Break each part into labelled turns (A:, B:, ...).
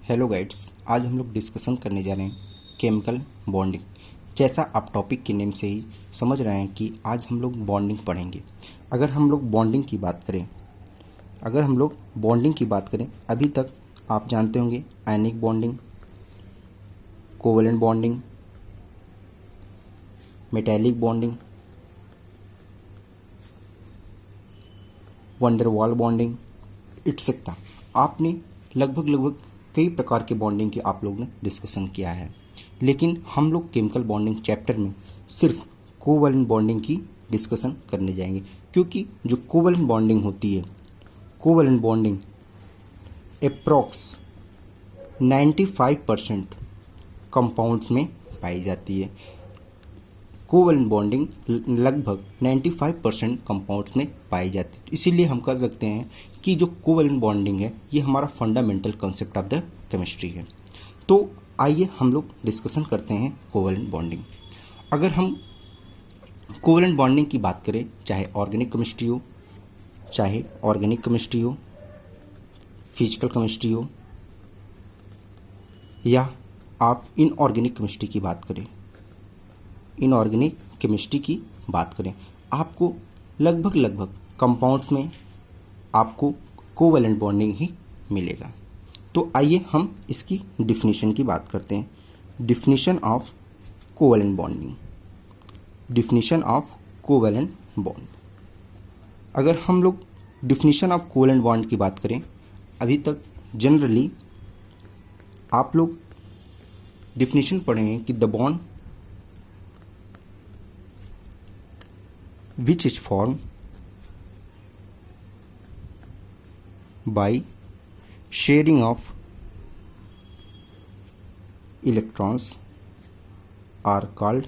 A: Hello guides, आज हम लोग डिस्कशन करने जा रहे हैं केमिकल बॉन्डिंग। जैसा आप टॉपिक के नेम से ही समझ रहे हैं कि आज हम लोग बॉन्डिंग पढ़ेंगे। अगर हम लोग बॉन्डिंग की बात करें अभी तक आप जानते होंगे ionic bonding, covalent bonding, metallic bonding, van der Waals bonding et cetera. आपने लगभग कई प्रकार के बॉन्डिंग की आप लोग ने डिस्कशन किया है, लेकिन हम लोग केमिकल बॉन्डिंग चैप्टर में सिर्फ कोवलेंट बॉन्डिंग की डिस्कशन करने जाएंगे, क्योंकि जो कोवलेंट बॉन्डिंग होती है, कोवलेंट बॉन्डिंग अप्रॉक्स 95% कंपाउंड्स में पाई जाती है। कोवलेंट बॉन्डिंग लगभग 95% कंपाउंड्स में पाई जाती है। इसीलिए हम कह सकते हैं कि जो कोवलेंट बॉन्डिंग है ये हमारा fundamental concept of the chemistry है। तो आइए हम लोग डिस्कशन करते हैं कोवलेंट बॉन्डिंग। अगर हम कोवलेंट बॉन्डिंग की बात करें, चाहे ऑर्गेनिक केमिस्ट्री हो, फिजिकल केमिस्ट्री हो, या आप इनऑर्गेनिक केमिस्ट्री की बात करें, आपको लगभग कंपाउंड्स में आपको कोवलेंट बॉन्डिंग ही मिलेगा। तो आइए हम इसकी डिफिनीशन की बात करते हैं। Definition of covalent bond. अगर हम लोग डिफिनीशन ऑफ कोवलेंट बॉन्ड की बात करें, अभी तक जनरली आप लोग डिफिनीशन पढ़े हैं कि the bond which is formed by sharing of electrons are called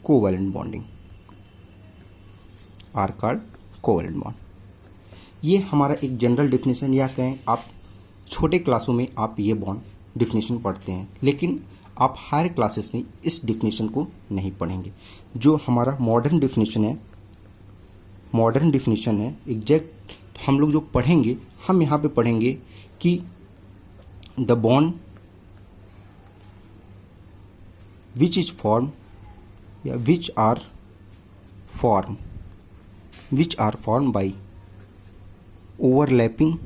A: covalent bond। ये हमारा एक जनरल डिफिनेशन, या कहें आप छोटे क्लासों में आप ये बॉन्ड डिफिनेशन पढ़ते हैं, लेकिन आप हायर क्लासेस में इस डिफिनेशन को नहीं पढ़ेंगे। जो हमारा मॉडर्न डिफिनेशन है एग्जैक्ट हम लोग जो पढ़ेंगे, हम यहाँ पे पढ़ेंगे कि the bond which is form या which are form by overlapping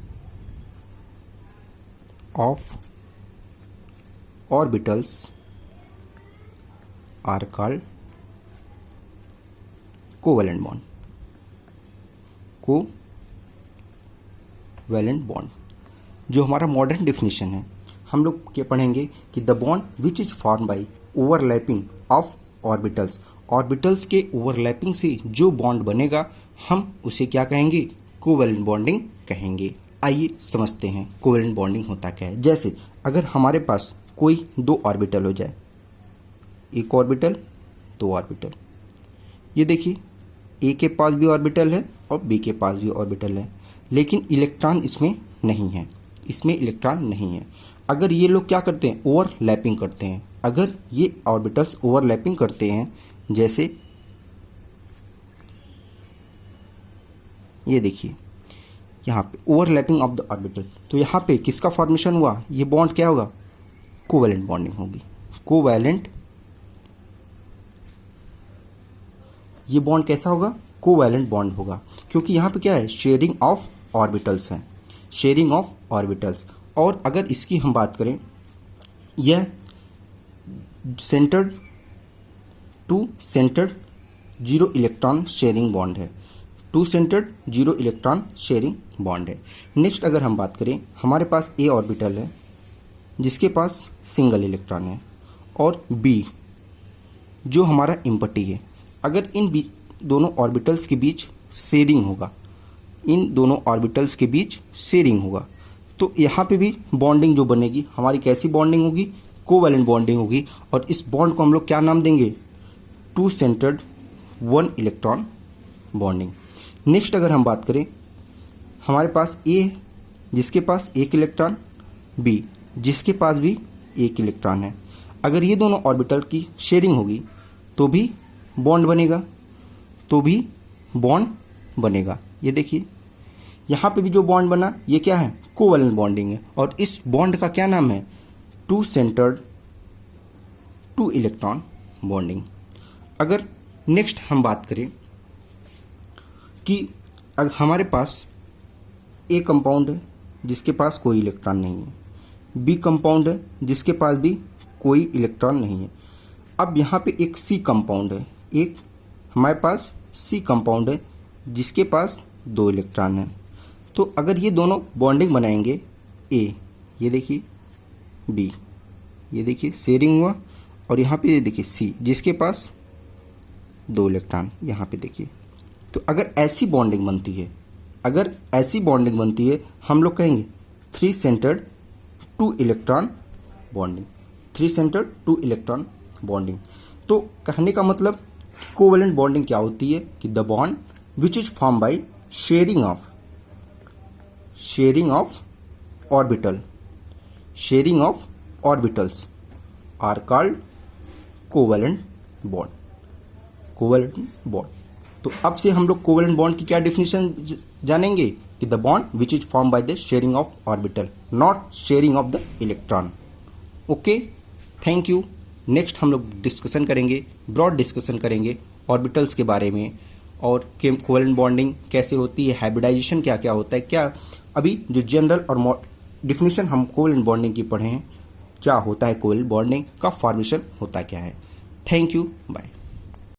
A: of orbitals are called covalent bond। जो हमारा मॉडर्न डिफिनेशन है, हम लोग क्या पढ़ेंगे कि the bond which is form by overlapping of orbitals के ओवरलैपिंग से जो बॉन्ड बनेगा हम उसे क्या कहेंगे? कोवलेंट बॉन्डिंग कहेंगे। आइए समझते हैं कोवलेंट बॉन्डिंग होता क्या है। जैसे अगर हमारे पास कोई दो ऑर्बिटल हो जाए, एक ऑर्बिटल, दो ऑर्बिटल, ये देखिए ए के पास भी ऑर्बिटल है और बी के पास भी ऑर्बिटल है, लेकिन इलेक्ट्रॉन इसमें नहीं है। अगर ये लोग क्या करते हैं? ओवरलैपिंग करते हैं। अगर ये ऑर्बिटल्स ओवरलैपिंग करते हैं, जैसे ये देखिए यहाँ पे ओवरलैपिंग ऑफ द ऑर्बिटल, तो यहाँ पे किसका फॉर्मेशन हुआ? ये बॉन्ड क्या होगा? कोवलेंट बॉन्डिंग होगी। ये बॉन्ड कैसा होगा? कोवैलेंट बॉन्ड होगा, क्योंकि यहाँ पे क्या है? Sharing of orbitals. और अगर इसकी हम बात करें, यह centred two centred zero electron sharing bond है। नेक्स्ट अगर हम बात करें, हमारे पास ए ऑर्बिटल है जिसके पास सिंगल इलेक्ट्रॉन है, और बी जो हमारा एम्प्टी है। अगर इन दोनों ऑर्बिटल्स के बीच शेयरिंग होगा, तो यहाँ पे भी बॉन्डिंग जो बनेगी हमारी कैसी बॉन्डिंग होगी? कोवैलेंट बॉन्डिंग होगी। और इस बॉन्ड को हम लोग क्या नाम देंगे? Two centred one electron bonding. Next अगर हम बात करें, हमारे पास ए जिसके पास एक इलेक्ट्रॉन, बी जिसके पास भी एक इलेक्ट्रॉन है। अगर ये दोनों ऑर्बिटल की शेयरिंग होगी तो भी बॉन्ड बनेगा। ये देखिए यहाँ पे भी जो बॉन्ड बना ये क्या है, कोवैलेंट बॉन्डिंग है। और इस बॉन्ड का क्या नाम है, two centred two electron bonding. अगर नेक्स्ट हम बात करें कि अगर हमारे पास ए कंपाउंड है जिसके पास कोई इलेक्ट्रॉन नहीं है, बी कंपाउंड है जिसके पास भी कोई इलेक्ट्रॉन नहीं है, अब यहाँ पे एक सी कंपाउंड है, एक हमारे पास सी कंपाउंड है जिसके पास 2 इलेक्ट्रॉन है। तो अगर ये दोनों बॉन्डिंग बनाएंगे, ए ये देखिए, बी ये देखिए शेयरिंग हुआ, और यहाँ पे ये देखिए सी जिसके पास 2 इलेक्ट्रॉन, यहाँ पे देखिए। तो अगर ऐसी बॉन्डिंग बनती है, अगर ऐसी बॉन्डिंग बनती है, हम लोग कहेंगे 3 centred two electron bonding, 3 centred two electron bonding. तो कहने का मतलब कोवैलेंट बॉन्डिंग क्या होती है कि the bond which is form by sharing of orbitals are called covalent bond. तो अब से हम लोग कोवैलेंट बॉन्ड की क्या डिफिनेशन जानेंगे कि the bond which is form by the sharing of orbital, not sharing of the electron. Okay, thank you. Next हम लोग डिस्कशन करेंगे, ब्रॉड डिस्कशन करेंगे ऑर्बिटल्स के बारे में, और कोवैलेंट बॉन्डिंग कैसे होती है, हाइब्रिडाइजेशन क्या क्या होता है, क्या अभी जो जनरल और डिफिनेशन हम कोवैलेंट बॉन्डिंग की पढ़े हैं, क्या होता है कोवैलेंट बॉन्डिंग का फॉर्मेशन होता क्या है। Thank you, bye.